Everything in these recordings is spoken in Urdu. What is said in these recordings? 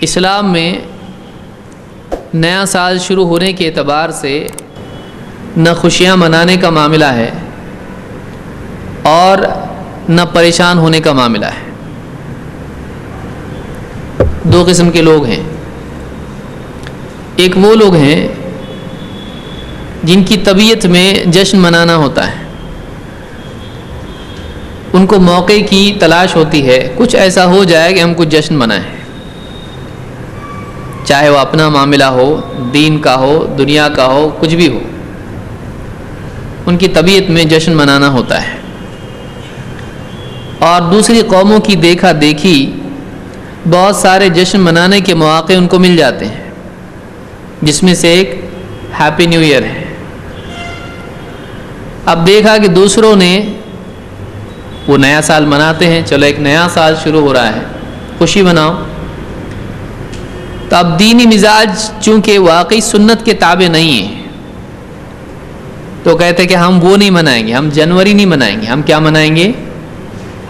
اسلام میں نیا سال شروع ہونے کے اعتبار سے نہ خوشیاں منانے کا معاملہ ہے اور نہ پریشان ہونے کا معاملہ ہے۔ دو قسم کے لوگ ہیں۔ ایک وہ لوگ ہیں جن کی طبیعت میں جشن منانا ہوتا ہے، ان کو موقع کی تلاش ہوتی ہے، کچھ ایسا ہو جائے کہ ہم کچھ جشن منائیں، چاہے وہ اپنا معاملہ ہو، دین کا ہو، دنیا کا ہو، کچھ بھی ہو، ان کی طبیعت میں جشن منانا ہوتا ہے۔ اور دوسری قوموں کی دیکھا دیکھی بہت سارے جشن منانے کے مواقع ان کو مل جاتے ہیں، جس میں سے ایک ہیپی نیو ایئر ہے۔ اب دیکھا کہ دوسروں نے وہ نیا سال مناتے ہیں، چلو ایک نیا سال شروع ہو رہا ہے، خوشی مناؤ۔ تو اب دینی مزاج چونکہ واقعی سنت کے تابع نہیں ہے، تو کہتے ہیں کہ ہم وہ نہیں منائیں گے، ہم جنوری نہیں منائیں گے، ہم کیا منائیں گے؟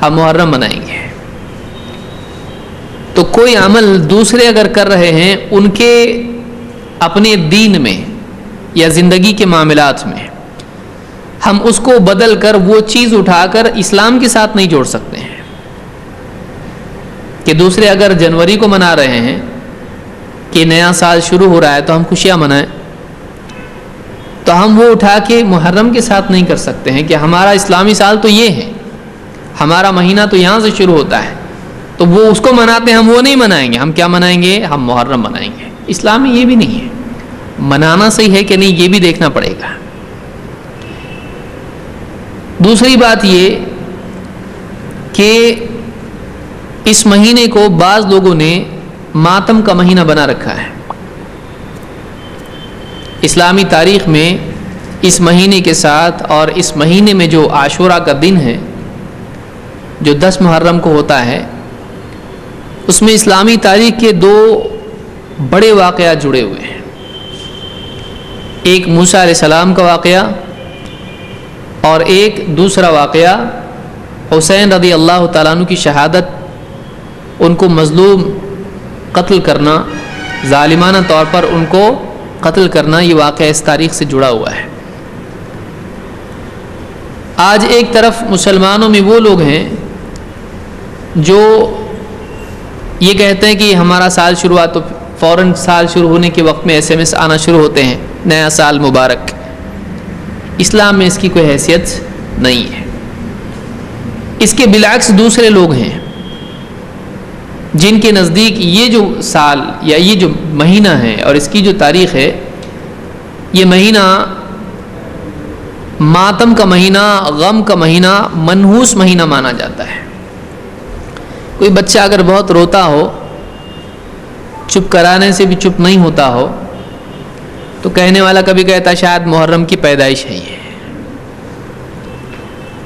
ہم محرم منائیں گے۔ تو کوئی عمل دوسرے اگر کر رہے ہیں ان کے اپنے دین میں یا زندگی کے معاملات میں، ہم اس کو بدل کر وہ چیز اٹھا کر اسلام کے ساتھ نہیں جوڑ سکتے ہیں کہ دوسرے اگر جنوری کو منا رہے ہیں کہ نیا سال شروع ہو رہا ہے تو ہم خوشیاں منائیں، تو ہم وہ اٹھا کے محرم کے ساتھ نہیں کر سکتے ہیں کہ ہمارا اسلامی سال تو یہ ہے، ہمارا مہینہ تو یہاں سے شروع ہوتا ہے، تو وہ اس کو مناتے ہیں، ہم وہ نہیں منائیں گے، ہم کیا منائیں گے؟ ہم محرم منائیں گے۔ اسلام میں یہ بھی نہیں ہے، منانا صحیح ہے کہ نہیں یہ بھی دیکھنا پڑے گا۔ دوسری بات یہ کہ اس مہینے کو بعض لوگوں نے ماتم کا مہینہ بنا رکھا ہے۔ اسلامی تاریخ میں اس مہینے کے ساتھ اور اس مہینے میں جو عاشورہ کا دن ہے جو 10 محرم کو ہوتا ہے، اس میں اسلامی تاریخ کے دو بڑے واقعات جڑے ہوئے ہیں۔ ایک موسیٰ علیہ السلام کا واقعہ اور ایک دوسرا واقعہ حسین رضی اللہ تعالیٰ عنہ کی شہادت، ان کو مظلوم قتل کرنا، ظالمانہ طور پر ان کو قتل کرنا، یہ واقعہ اس تاریخ سے جڑا ہوا ہے۔ آج ایک طرف مسلمانوں میں وہ لوگ ہیں جو یہ کہتے ہیں کہ ہمارا سال شروع ہوا تو فوراً سال شروع ہونے کے وقت میں SMS آنا شروع ہوتے ہیں، نیا سال مبارک۔ اسلام میں اس کی کوئی حیثیت نہیں ہے۔ اس کے بالعکس دوسرے لوگ ہیں جن کے نزدیک یہ جو سال یا یہ جو مہینہ ہے اور اس کی جو تاریخ ہے، یہ مہینہ ماتم کا مہینہ، غم کا مہینہ، منحوس مہینہ مانا جاتا ہے۔ کوئی بچہ اگر بہت روتا ہو، چپ کرانے سے بھی چپ نہیں ہوتا ہو، تو کہنے والا کبھی کہتا ہے شاید محرم کی پیدائش ہے یہ،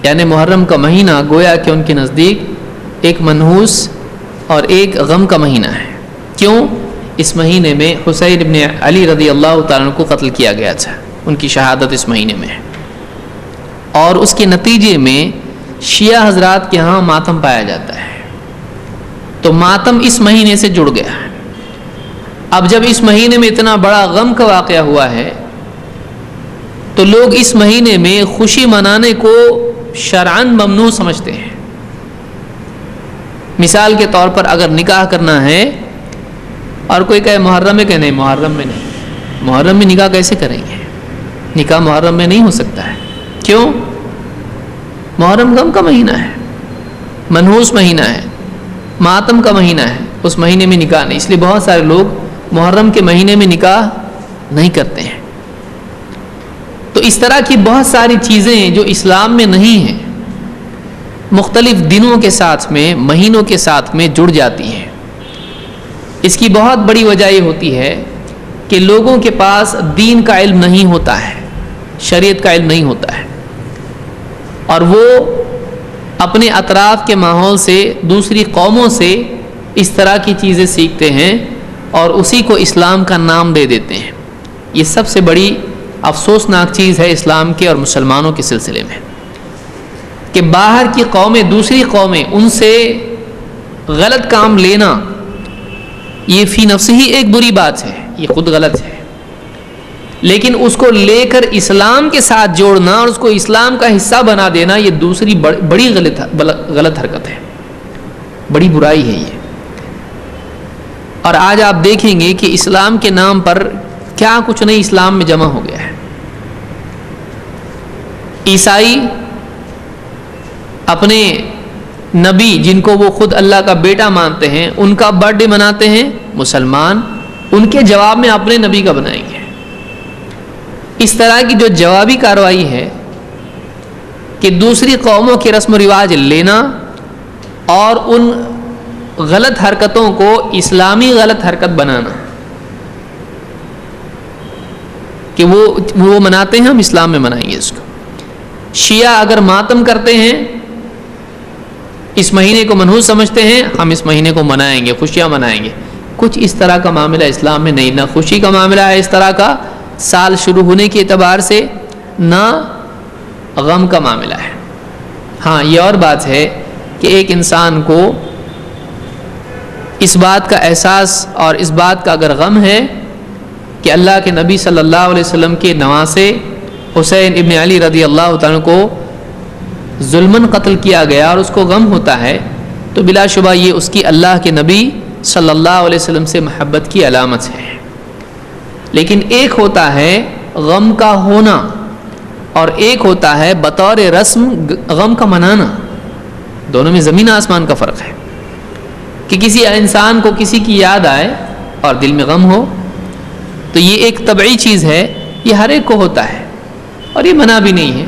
یعنی محرم کا مہینہ گویا کہ ان کے نزدیک ایک منحوس اور ایک غم کا مہینہ ہے۔ کیوں؟ اس مہینے میں حسین ابن علی رضی اللہ تعالیٰ عنہ کو قتل کیا گیا تھا، ان کی شہادت اس مہینے میں ہے، اور اس کے نتیجے میں شیعہ حضرات کے ہاں ماتم پایا جاتا ہے، تو ماتم اس مہینے سے جڑ گیا ہے۔ اب جب اس مہینے میں اتنا بڑا غم کا واقعہ ہوا ہے تو لوگ اس مہینے میں خوشی منانے کو شرعاً ممنوع سمجھتے ہیں۔ مثال کے طور پر اگر نکاح کرنا ہے اور کوئی کہے محرم میں، کہ نہیں محرم میں نہیں، محرم میں نکاح کیسے کریں گے؟ نکاح محرم میں نہیں ہو سکتا ہے۔ کیوں؟ محرم غم کا مہینہ ہے، منحوس مہینہ ہے، ماتم کا مہینہ ہے، اس مہینے میں نکاح نہیں۔ اس لیے بہت سارے لوگ محرم کے مہینے میں نکاح نہیں کرتے ہیں۔ تو اس طرح کی بہت ساری چیزیں جو اسلام میں نہیں ہیں، مختلف دنوں کے ساتھ میں، مہینوں کے ساتھ میں جڑ جاتی ہیں۔ اس کی بہت بڑی وجہ یہ ہوتی ہے کہ لوگوں کے پاس دین کا علم نہیں ہوتا ہے، شریعت کا علم نہیں ہوتا ہے، اور وہ اپنے اطراف کے ماحول سے، دوسری قوموں سے اس طرح کی چیزیں سیکھتے ہیں اور اسی کو اسلام کا نام دے دیتے ہیں۔ یہ سب سے بڑی افسوسناک چیز ہے اسلام کے اور مسلمانوں کے سلسلے میں، کہ باہر کی قومیں، دوسری قومیں ان سے غلط کام لینا یہ فی نفسی ہی ایک بری بات ہے، یہ خود غلط ہے، لیکن اس کو لے کر اسلام کے ساتھ جوڑنا اور اس کو اسلام کا حصہ بنا دینا، یہ دوسری بڑی غلط حرکت ہے، بڑی برائی ہے یہ۔ اور آج آپ دیکھیں گے کہ اسلام کے نام پر کیا کچھ نہیں اسلام میں جمع ہو گیا ہے۔ عیسائی اپنے نبی جن کو وہ خود اللہ کا بیٹا مانتے ہیں ان کا برتھ ڈے مناتے ہیں، مسلمان ان کے جواب میں اپنے نبی کا بنائیں گے۔ اس طرح کی جو جوابی کارروائی ہے کہ دوسری قوموں کے رسم و رواج لینا اور ان غلط حرکتوں کو اسلامی غلط حرکت بنانا کہ وہ مناتے ہیں، ہم اسلام میں منائیں گے اس کو۔ شیعہ اگر ماتم کرتے ہیں، اس مہینے کو منحوس سمجھتے ہیں، ہم اس مہینے کو منائیں گے، خوشیاں منائیں گے۔ کچھ اس طرح کا معاملہ اسلام میں نہیں، نہ خوشی کا معاملہ ہے اس طرح کا سال شروع ہونے کے اعتبار سے، نہ غم کا معاملہ ہے۔ ہاں یہ اور بات ہے کہ ایک انسان کو اس بات کا احساس اور اس بات کا اگر غم ہے کہ اللہ کے نبی صلی اللہ علیہ وسلم کے نواسے حسین ابن علی رضی اللہ تعالیٰ کو ظلماً قتل کیا گیا اور اس کو غم ہوتا ہے، تو بلا شبہ یہ اس کی اللہ کے نبی صلی اللہ علیہ وسلم سے محبت کی علامت ہے۔ لیکن ایک ہوتا ہے غم کا ہونا اور ایک ہوتا ہے بطور رسم غم کا منانا، دونوں میں زمین آسمان کا فرق ہے۔ کہ کسی انسان کو کسی کی یاد آئے اور دل میں غم ہو تو یہ ایک طبعی چیز ہے، یہ ہر ایک کو ہوتا ہے اور یہ منع بھی نہیں ہے۔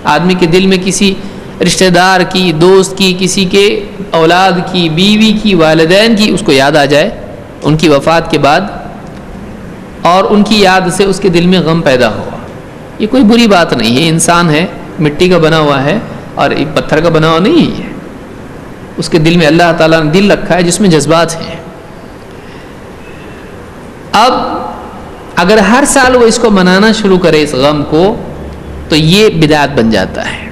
آدمی کے دل میں کسی رشتہ دار کی، دوست کی، کسی کے اولاد کی، بیوی کی، والدین کی اس کو یاد آ جائے ان کی وفات کے بعد اور ان کی یاد سے اس کے دل میں غم پیدا ہوا، یہ کوئی بری بات نہیں ہے۔ انسان ہے، مٹی کا بنا ہوا ہے اور پتھر کا بنا ہوا نہیں ہے، اس کے دل میں اللہ تعالیٰ نے دل رکھا ہے جس میں جذبات ہیں۔ اب اگر ہر سال وہ اس کو منانا شروع کرے اس غم کو تو یہ بدعت بن جاتا ہے۔